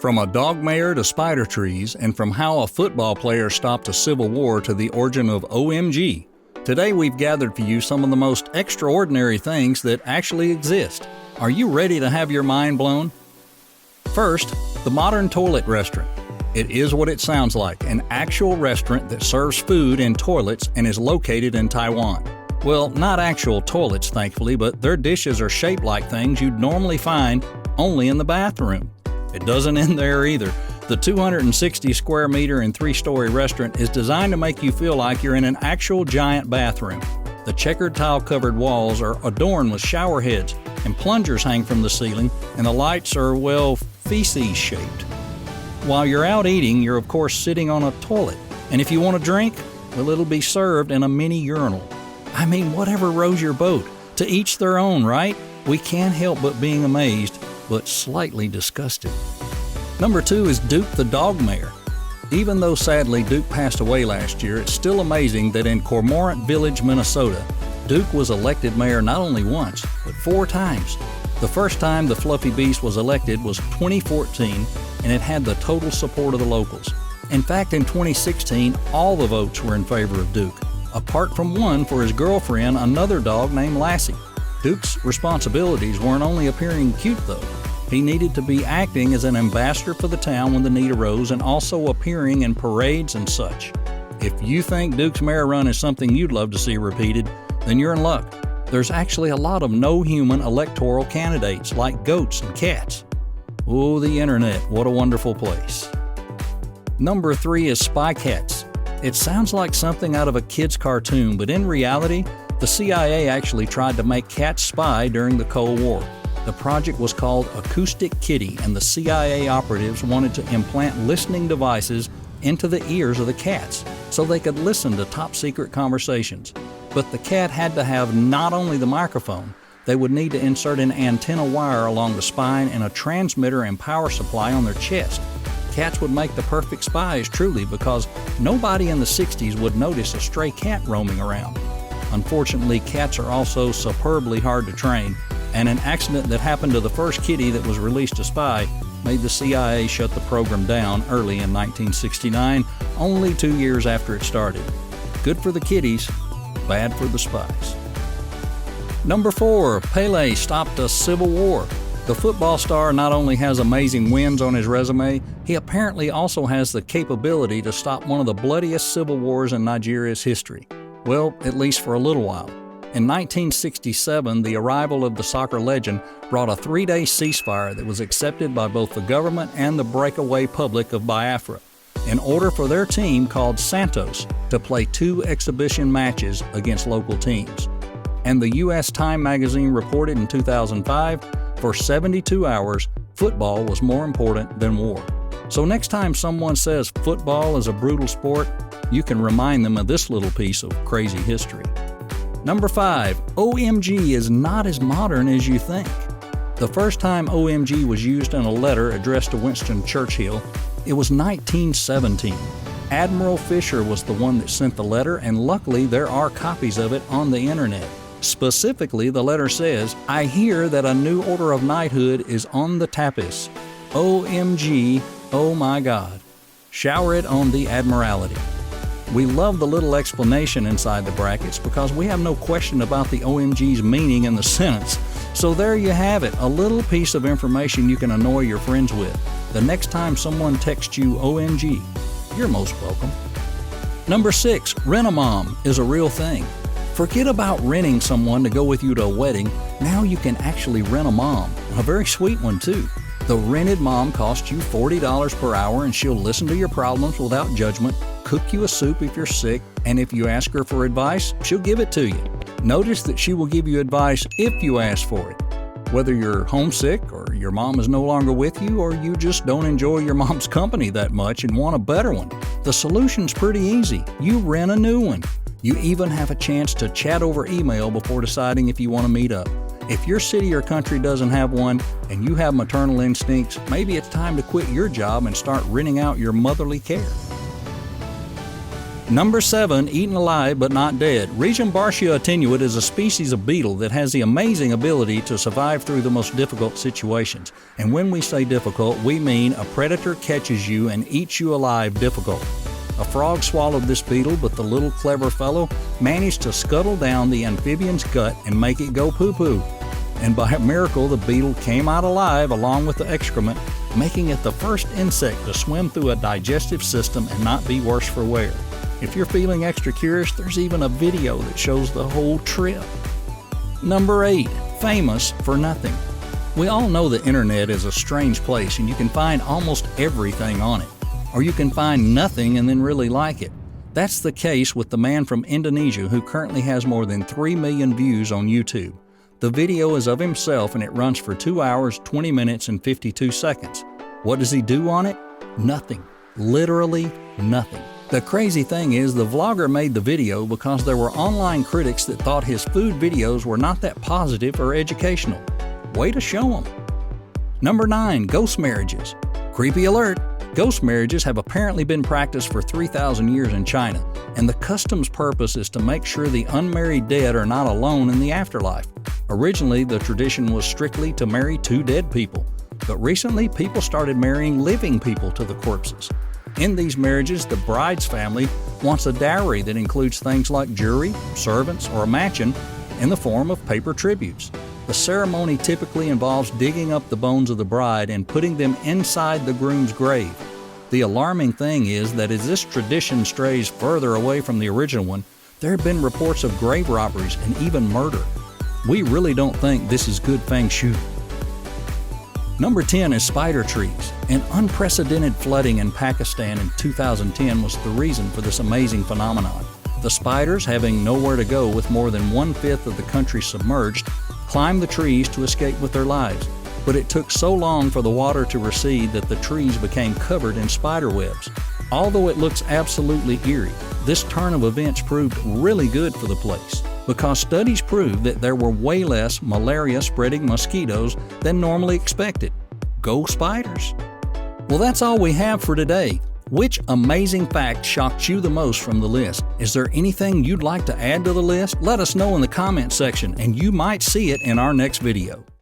From a dog mare to spider trees, and from how a football player stopped a civil war to the origin of OMG, today we've gathered for you some of the most extraordinary things that actually exist. Are you ready to have your mind blown? First, the modern toilet restaurant. It is what it sounds like, an actual restaurant that serves food in toilets and is located in Taiwan. Well, not actual toilets, thankfully, but their dishes are shaped like things you'd normally find only in the bathroom. It doesn't end there either. The 260 square meter and 3-story restaurant is designed to make you feel like you're in an actual giant bathroom. The checkered tile-covered walls are adorned with shower heads, and plungers hang from the ceiling, and the lights are, well, feces-shaped. While you're out eating, you're of course sitting on a toilet, and if you want a drink, well, it'll be served in a mini urinal. I mean, whatever rows your boat. To each their own, right? We can't help but being amazed, but slightly disgusted. Number 2 is Duke the dog mare. Even though sadly Duke passed away last year, it's still amazing that in Cormorant Village, Minnesota, Duke was elected mayor not only once, but 4 times. The first time the fluffy beast was elected was 2014, and it had the total support of the locals. In fact, in 2016, all the votes were in favor of Duke, apart from one for his girlfriend, another dog named Lassie. Duke's responsibilities weren't only appearing cute though. He needed to be acting as an ambassador for the town when the need arose and also appearing in parades and such. If you think Duke's mayor run is something you'd love to see repeated, then you're in luck. There's actually a lot of no-human electoral candidates like goats and cats. Oh, the internet, what a wonderful place. Number 3 is Spy Cats. It sounds like something out of a kid's cartoon, but in reality, the CIA actually tried to make cats spy during the Cold War. The project was called Acoustic Kitty, and the CIA operatives wanted to implant listening devices into the ears of the cats so they could listen to top-secret conversations. But the cat had to have not only the microphone, they would need to insert an antenna wire along the spine and a transmitter and power supply on their chest. Cats would make the perfect spies, truly, because nobody in the 60s would notice a stray cat roaming around. Unfortunately, cats are also superbly hard to train, and an accident that happened to the first kitty that was released to spy made the CIA shut the program down early in 1969, only 2 years after it started. Good for the kitties, bad for the spies. Number 4, Pele stopped a civil war. The football star not only has amazing wins on his resume, he apparently also has the capability to stop one of the bloodiest civil wars in Nigeria's history. Well, at least for a little while. In 1967, the arrival of the soccer legend brought a 3-day ceasefire that was accepted by both the government and the breakaway public of Biafra, in order for their team, called Santos, to play 2 exhibition matches against local teams. And the U.S. Time magazine reported in 2005, for 72 hours, football was more important than war. So next time someone says football is a brutal sport, you can remind them of this little piece of crazy history. Number 5, OMG is not as modern as you think. The first time OMG was used in a letter addressed to Winston Churchill, it was 1917. Admiral Fisher was the one that sent the letter, and luckily there are copies of it on the internet. Specifically, the letter says, "I hear that a new order of knighthood is on the tapis. OMG, oh my God. Shower it on the Admiralty." We love the little explanation inside the brackets because we have no question about the OMG's meaning in the sentence. So there you have it, a little piece of information you can annoy your friends with. The next time someone texts you OMG, you're most welcome. Number 6, Rent-A-Mom is a real thing. Forget about renting someone to go with you to a wedding. Now you can actually rent a mom, a very sweet one too. The rented mom costs you $40 per hour, and she'll listen to your problems without judgment, cook you a soup if you're sick, and if you ask her for advice, she'll give it to you. Notice that she will give you advice if you ask for it. Whether you're homesick, or your mom is no longer with you, or you just don't enjoy your mom's company that much and want a better one, the solution's pretty easy. You rent a new one. You even have a chance to chat over email before deciding if you want to meet up. If your city or country doesn't have one and you have maternal instincts, maybe it's time to quit your job and start renting out your motherly care. Number 7. Eaten alive but not dead. Regimbartia attenuate is a species of beetle that has the amazing ability to survive through the most difficult situations. And when we say difficult, we mean a predator catches you and eats you alive difficult. A frog swallowed this beetle, but the little clever fellow managed to scuttle down the amphibian's gut and make it go poo-poo. And by a miracle, the beetle came out alive along with the excrement, making it the first insect to swim through a digestive system and not be worse for wear. If you're feeling extra curious, there's even a video that shows the whole trip. Number 8. Famous for nothing. We all know the internet is a strange place and you can find almost everything on it. Or you can find nothing and then really like it. That's the case with the man from Indonesia who currently has more than 3 million views on YouTube. The video is of himself and it runs for 2 hours, 20 minutes, and 52 seconds. What does he do on it? Nothing. Literally nothing. The crazy thing is, the vlogger made the video because there were online critics that thought his food videos were not that positive or educational. Way to show them. Number 9. Ghost marriages. Creepy alert! Ghost marriages have apparently been practiced for 3,000 years in China, and the custom's purpose is to make sure the unmarried dead are not alone in the afterlife. Originally, the tradition was strictly to marry 2 dead people, but recently people started marrying living people to the corpses. In these marriages, the bride's family wants a dowry that includes things like jewelry, servants, or a mansion in the form of paper tributes. The ceremony typically involves digging up the bones of the bride and putting them inside the groom's grave. The alarming thing is that as this tradition strays further away from the original one, there have been reports of grave robberies and even murder. We really don't think this is good feng shui. Number 10 is spider trees. An unprecedented flooding in Pakistan in 2010 was the reason for this amazing phenomenon. The spiders, having nowhere to go with more than 1/5 of the country submerged, climbed the trees to escape with their lives. But it took so long for the water to recede that the trees became covered in spider webs. Although it looks absolutely eerie, this turn of events proved really good for the place, because studies proved that there were way less malaria-spreading mosquitoes than normally expected. Go spiders! Well, that's all we have for today. Which amazing fact shocked you the most from the list? Is there anything you'd like to add to the list? Let us know in the comment section, and you might see it in our next video.